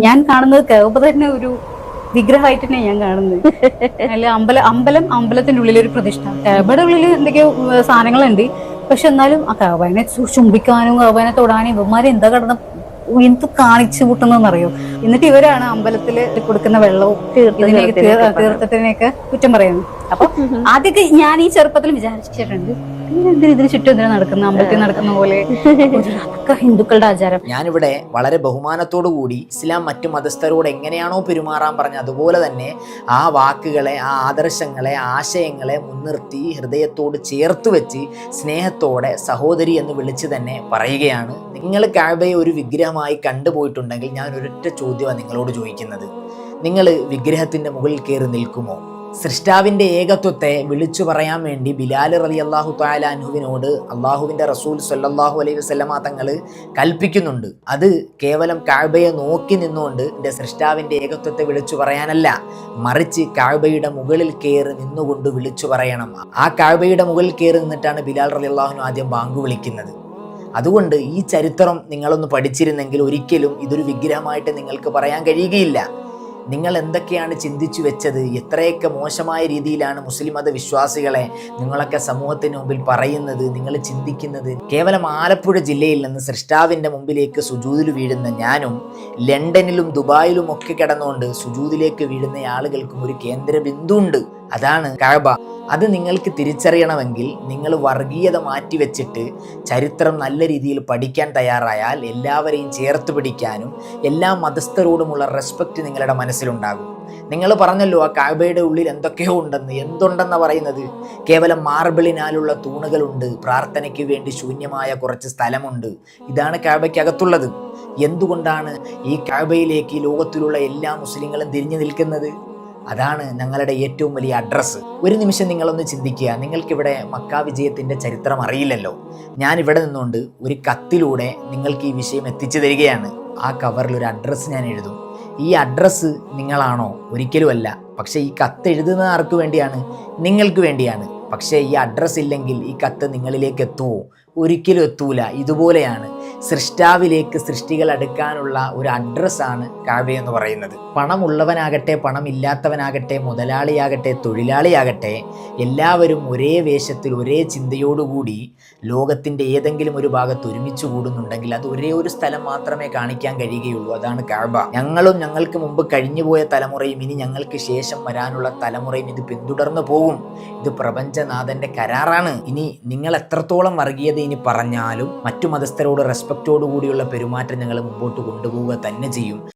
ഞാൻ കാണുന്നത് കഅബ തന്നെ ഒരു വിഗ്രഹമായിട്ട് തന്നെ ഞാൻ കാണുന്നത്. അല്ല അമ്പലത്തിന്റെ ഉള്ളിൽ ഒരു പ്രതിഷ്ഠ, കഅബയുടെ ഉള്ളിൽ എന്തൊക്കെയോ സാധനങ്ങളുണ്ട്. പക്ഷെ എന്നാലും ആ കഅബനെ ചുംബിക്കാനും കഅബനെ തൊടാനും ഇവന്മാരെ എന്താ കടന്ന് എന്ത് കാണിച്ചു കൂട്ടുന്നറിയോ. എന്നിട്ട് ഇവരാണ് അമ്പലത്തില് കൊടുക്കുന്ന വെള്ളവും തീർത്ഥത്തിനെയൊക്കെ കുറ്റം പറയുന്നത്. അപ്പൊ ആദ്യമൊക്കെ ഞാൻ ഈ ചെറുപ്പത്തിൽ വിചാരിച്ചിട്ടുണ്ട്, ഇതിന് ചുറ്റും എന്തിനാ നടക്കുന്ന, അമ്പലത്തിൽ നടക്കുന്ന പോലെ. അതൊക്കെ ഹിന്ദുക്കളുടെ ആചാരം. ഞാനിവിടെ വളരെ ബഹുമാനത്തോടു കൂടി ഇസ്ലാം മറ്റു മതസ്ഥരോട് എങ്ങനെയാണോ പെരുമാറാൻ പറഞ്ഞത് അതുപോലെ തന്നെ ആ വാക്കുകളെ, ആ ആദർശങ്ങളെ, ആശയങ്ങളെ മുൻനിർത്തി ഹൃദയത്തോട് ചേർത്ത് വെച്ച് സ്നേഹത്തോടെ സഹോദരി എന്ന് വിളിച്ച് തന്നെ പറയുകയാണ്. നിങ്ങൾ കഅബയെ ഒരു വിഗ്രഹമായി കണ്ടുപോയിട്ടുണ്ടെങ്കിൽ ഞാൻ ഒരൊറ്റ ചോദ്യമാണ് നിങ്ങളോട് ചോദിക്കുന്നത്. നിങ്ങൾ വിഗ്രഹത്തിന്റെ മുകളിൽ കയറി നിൽക്കുമോ? സൃഷ്ടാവിൻ്റെ ഏകത്വത്തെ വിളിച്ചു പറയാൻ വേണ്ടി ബിലാൽ റളിയല്ലാഹു തആല അൻഹുവിനോട് അള്ളാഹുവിൻ്റെ റസൂൽ സ്വല്ലല്ലാഹു അലൈഹി വസല്ലമ തങ്ങൾ കൽപ്പിക്കുന്നുണ്ട്. അത് കേവലം കഅബയെ നോക്കി നിന്നുകൊണ്ട് എൻ്റെ സൃഷ്ടാവിൻ്റെ ഏകത്വത്തെ വിളിച്ചു പറയാനല്ല, മറിച്ച് കഅബയുടെ മുകളിൽ കയറി നിന്നുകൊണ്ട് വിളിച്ചു പറയണം. ആ കഅബയുടെ മുകളിൽ കയറി നിന്നിട്ടാണ് ബിലാൽ റളിയല്ലാഹു അൻഹു ആദ്യം ബാങ്ക് വിളിക്കുന്നത്. അതുകൊണ്ട് ഈ ചരിത്രം നിങ്ങളൊന്ന് പഠിച്ചിരുന്നെങ്കിൽ ഒരിക്കലും ഇതൊരു വിഗ്രഹമായിട്ട് നിങ്ങൾക്ക് പറയാൻ കഴിയുകയില്ല. നിങ്ങൾ എന്തൊക്കെയാണ് ചിന്തിച്ചു വെച്ചത്, എത്രയൊക്കെ മോശമായ രീതിയിലാണ് മുസ്ലിം മത വിശ്വാസികളെ നിങ്ങളൊക്കെ സമൂഹത്തിന് മുമ്പിൽ പറയുന്നത്, നിങ്ങൾ ചിന്തിക്കുന്നത്. കേവലം ആലപ്പുഴ ജില്ലയിൽ നിന്ന് സൃഷ്ടാവിൻ്റെ മുമ്പിലേക്ക് സുജൂദിൽ വീഴുന്ന ഞാനും ലണ്ടനിലും ദുബായിലും ഒക്കെ കിടന്നുകൊണ്ട് സുജൂദിലേക്ക് വീഴുന്ന ആളുകൾക്കും ഒരു കേന്ദ്ര ബിന്ദു ഉണ്ട്, അതാണ് കഅബ. അത് നിങ്ങൾക്ക് തിരിച്ചറിയണമെങ്കിൽ നിങ്ങൾ വർഗീയത മാറ്റിവെച്ചിട്ട് ചരിത്രം നല്ല രീതിയിൽ പഠിക്കാൻ തയ്യാറായാൽ എല്ലാവരെയും ചേർത്ത് പിടിക്കാനും എല്ലാ മതസ്ഥരോടുമുള്ള റെസ്പെക്റ്റ് നിങ്ങളുടെ മനസ്സിലുണ്ടാകും. നിങ്ങൾ പറഞ്ഞല്ലോ ആ കഅബയുടെ ഉള്ളിൽ എന്തൊക്കെയോ ഉണ്ടെന്ന്. എന്തുണ്ടെന്ന് പറയുന്നത്? കേവലം മാർബിളിനാലുള്ള തൂണുകളുണ്ട്, പ്രാർത്ഥനയ്ക്ക് വേണ്ടി ശൂന്യമായ കുറച്ച് സ്ഥലമുണ്ട്. ഇതാണ് കഅബയ്ക്കകത്തുള്ളത്. എന്തുകൊണ്ടാണ് ഈ കഅബയിലേക്ക് ഈ ലോകത്തിലുള്ള എല്ലാ മുസ്ലിങ്ങളും തിരിഞ്ഞു നിൽക്കുന്നത്? അതാണ് ഞങ്ങളുടെ ഏറ്റവും വലിയ അഡ്രസ്സ്. ഒരു നിമിഷം നിങ്ങളൊന്ന് ചിന്തിക്കുക. നിങ്ങൾക്കിവിടെ മക്ക വിജയത്തിൻ്റെ ചരിത്രം അറിയില്ലല്ലോ. ഞാൻ ഇവിടെ നിന്നുകൊണ്ട് ഒരു കത്തിലൂടെ നിങ്ങൾക്ക് ഈ വിഷയം എത്തിച്ചു തരികയാണ്. ആ കവറിൽ ഒരു അഡ്രസ്സ് ഞാൻ എഴുതും. ഈ അഡ്രസ്സ് നിങ്ങളാണോ? ഒരിക്കലുമല്ല. പക്ഷേ ഈ കത്ത് എഴുതുന്നത് ആർക്ക് വേണ്ടിയാണ്? നിങ്ങൾക്ക് വേണ്ടിയാണ്. പക്ഷേ ഈ അഡ്രസ്സ് ഇല്ലെങ്കിൽ ഈ കത്ത് നിങ്ങളിലേക്ക് എത്തുമോ? ഒരിക്കലും എത്തൂല. ഇതുപോലെയാണ് സൃഷ്ടാവിലേക്ക് സൃഷ്ടികൾ അടുക്കാനുള്ള ഒരു അഡ്രസ്സാണ് കഅബ എന്ന് പറയുന്നത്. പണമുള്ളവനാകട്ടെ പണമില്ലാത്തവനാകട്ടെ മുതലാളിയാകട്ടെ തൊഴിലാളിയാകട്ടെ എല്ലാവരും ഒരേ വേഷത്തിൽ ഒരേ ചിന്തയോടുകൂടി ലോകത്തിൻ്റെ ഏതെങ്കിലും ഒരു ഭാഗത്ത് ഒരുമിച്ച് കൂടുന്നുണ്ടെങ്കിൽ അത് ഒരേ ഒരു സ്ഥലം മാത്രമേ കാണിക്കാൻ കഴിയുകയുള്ളൂ, അതാണ് കഅബ. ഞങ്ങളും ഞങ്ങൾക്ക് മുമ്പ് കഴിഞ്ഞുപോയ തലമുറയും ഇനി ഞങ്ങൾക്ക് ശേഷം വരാനുള്ള തലമുറയും ഇത് പിന്തുടർന്നു പോകും. ഇത് പ്രപഞ്ചനാഥൻ്റെ കരാറാണ്. ഇനി നിങ്ങൾ എത്രത്തോളം വർഗീയത ഇനി പറഞ്ഞാലും മറ്റു മതസ്ഥരോട് റെസ്പെക്റ്റോടു കൂടിയുള്ള പെരുമാറ്റം ഞങ്ങൾ മുമ്പോട്ട് കൊണ്ടുപോവുക തന്നെ ചെയ്യും.